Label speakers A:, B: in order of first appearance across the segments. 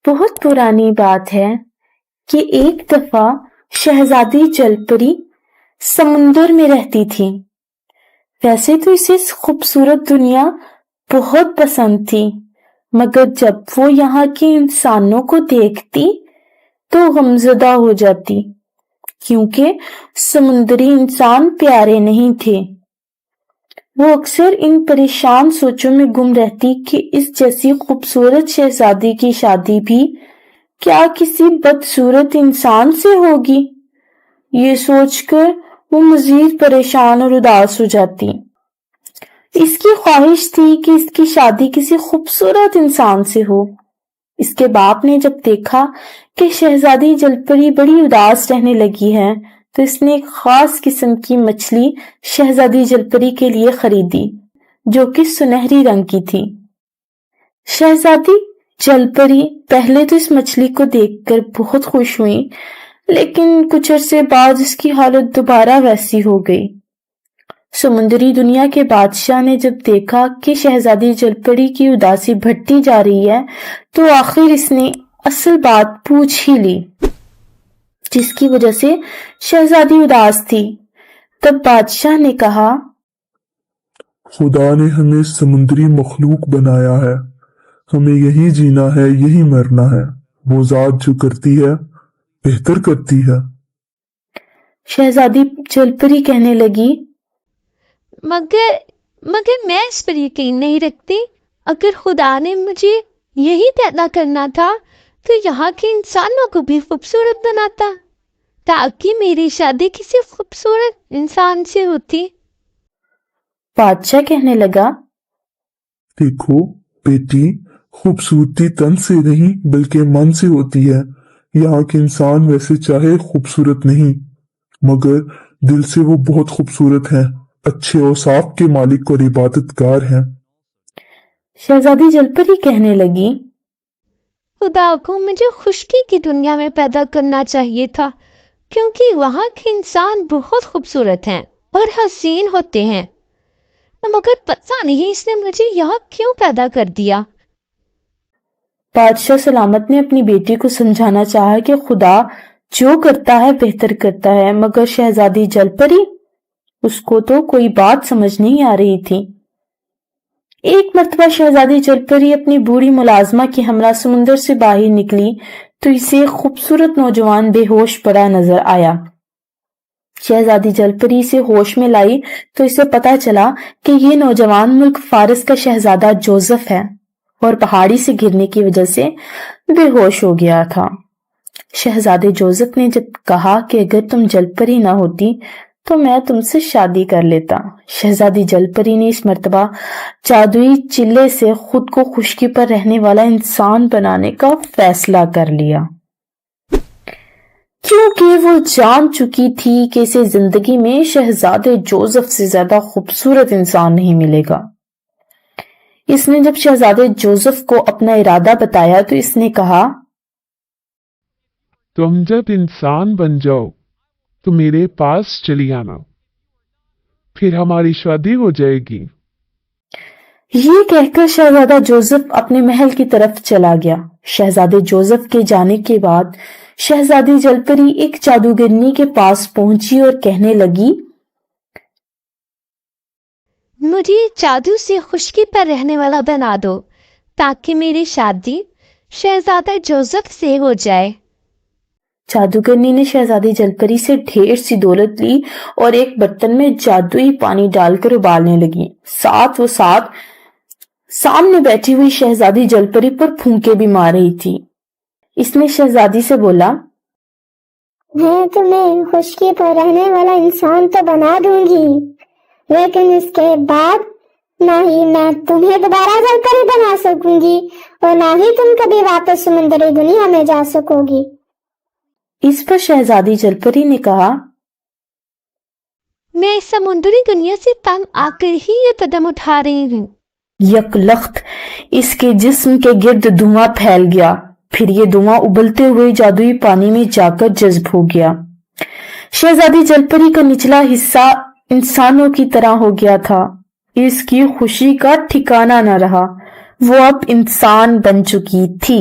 A: بہت پرانی بات ہے کہ ایک دفعہ شہزادی جل پری سمندر میں رہتی تھی۔ ویسے تو اسے خوبصورت دنیا بہت پسند تھی، مگر جب وہ یہاں کے انسانوں کو دیکھتی تو غمزدہ ہو جاتی، کیونکہ سمندری انسان پیارے نہیں تھے۔ وہ اکثر ان پریشان سوچوں میں گم رہتی کہ اس جیسی خوبصورت شہزادی کی شادی بھی کیا کسی بدصورت انسان سے ہوگی؟ یہ سوچ کر وہ مزید پریشان اور اداس ہو جاتی۔ اس کی خواہش تھی کہ اس کی شادی کسی خوبصورت انسان سے ہو۔ اس کے باپ نے جب دیکھا کہ شہزادی جل پری بڑی اداس رہنے لگی ہے تو اس نے ایک خاص قسم کی مچھلی شہزادی جل پری کے لیے خریدی جو کہ سنہری رنگ کی تھی۔ شہزادی جل پری پہلے تو اس مچھلی کو دیکھ کر بہت خوش ہوئی، لیکن کچھ عرصے بعد اس کی حالت دوبارہ ویسی ہو گئی۔ سمندری دنیا کے بادشاہ نے جب دیکھا کہ شہزادی جل پری کی اداسی بڑھتی جا رہی ہے تو آخر اس نے اصل بات پوچھ ہی لی، جس کی وجہ سے شہزادی اداس تھی۔ تب بادشاہ نے کہا،
B: خدا نے ہمیں سمندری مخلوق بنایا ہے، ہمیں یہی جینا ہے، یہی مرنا ہے۔ وہ ذات جو کرتی ہے بہتر کرتی ہے۔
A: شہزادی جل پری کہنے لگی،
C: مگر میں اس پر یقین نہیں رکھتی۔ اگر خدا نے مجھے یہی پیدا کرنا تھا تو یہاں کے انسانوں کو بھی خوبصورت بناتا تاکہ میری شادی کسی خوبصورت انسان سے ہوتی۔
A: بادشاہ کہنے لگا،
B: دیکھو بیٹی، خوبصورتی تن سے نہیں بلکہ من سے ہوتی ہے۔ یہاں کے انسان ویسے چاہے خوبصورت نہیں، مگر دل سے وہ بہت خوبصورت ہیں، اچھے اوصاف کے مالک اور عبادت گار ہیں۔
A: شہزادی جل پری کہنے لگی،
C: خدا کو مجھے خشکی کی دنیا میں پیدا کرنا چاہیے تھا، کیونکہ وہاں کے انسان بہت خوبصورت ہیں اور حسین ہوتے ہیں، مگر پتہ نہیں اس نے مجھے یہاں کیوں پیدا کر دیا۔
A: بادشاہ سلامت نے اپنی بیٹی کو سمجھانا چاہا کہ خدا جو کرتا ہے بہتر کرتا ہے، مگر شہزادی جل پری، اس کو تو کوئی بات سمجھ نہیں آ رہی تھی۔ ایک مرتبہ شہزادی جل پری اپنی بوڑھی ملازمہ کے ہمراہ سمندر سے باہر نکلی تو اسے ایک خوبصورت نوجوان بے ہوش پڑا نظر آیا۔ شہزادی جل پری اسے ہوش میں لائی تو اسے پتا چلا کہ یہ نوجوان ملک فارس کا شہزادہ جوزف ہے اور پہاڑی سے گرنے کی وجہ سے بے ہوش ہو گیا تھا۔ شہزادے جوزف نے جب کہا کہ اگر تم جل پری نہ ہوتی تو میں تم سے شادی کر لیتا۔ شہزادی جل پری نے اس مرتبہ جادوئی چلے سے خود کو خشکی پر رہنے والا انسان بنانے کا فیصلہ کر لیا، کیونکہ وہ جان چکی تھی کہ اسے زندگی میں شہزادے جوزف سے زیادہ خوبصورت انسان نہیں ملے گا۔ اس نے جب شہزادے جوزف کو اپنا ارادہ بتایا تو اس نے کہا،
D: تم جب انسان بن جاؤ تو میرے پاس چلی آنا، پھر ہماری شادی ہو جائے گی۔
A: یہ کہہ کر شہزادہ جوزف اپنے محل کی طرف چلا گیا۔ شہزادے جوزف کے جانے کے بعد شہزادی جل پری ایک جادوگرنی کے پاس پہنچی اور کہنے لگی،
C: مجھے جادو سے خشکی پر رہنے والا بنا دو تاکہ میری شادی شہزادہ جوزف سے ہو جائے۔
A: جادوگرنی نے شہزادی جل پری سے ڈھیر سی دولت لی اور ایک برتن میں جادوئی پانی ڈال کر ابالنے لگی۔ ساتھ سامنے بیٹھی ہوئی شہزادی جل پری پر پھونکے بھی مار رہی تھی۔ اس نے شہزادی سے بولا،
E: میں تمہیں خشکی پر رہنے والا انسان تو بنا دوں گی، لیکن اس کے بعد نہ ہی میں تمہیں دوبارہ جل پری بنا سکوں گی اور نہ ہی تم کبھی واپس سمندری دنیا میں جا سکو گی۔
A: اس پر شہزادی جل پری نے کہا،
C: میں اس سمندری دنیا سے تنگ آ کر ہی یہ قدم اٹھا رہی ہوں۔
A: یک لخت اس کے جسم کے گرد دھواں پھیل گیا، پھر یہ دھواں ابلتے ہوئے جادوئی پانی میں جا کر جذب ہو گیا۔ شہزادی جل پری کا نچلا حصہ انسانوں کی طرح ہو گیا تھا۔ اس کی خوشی کا ٹھکانہ نہ رہا، وہ اب انسان بن چکی تھی۔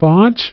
D: 5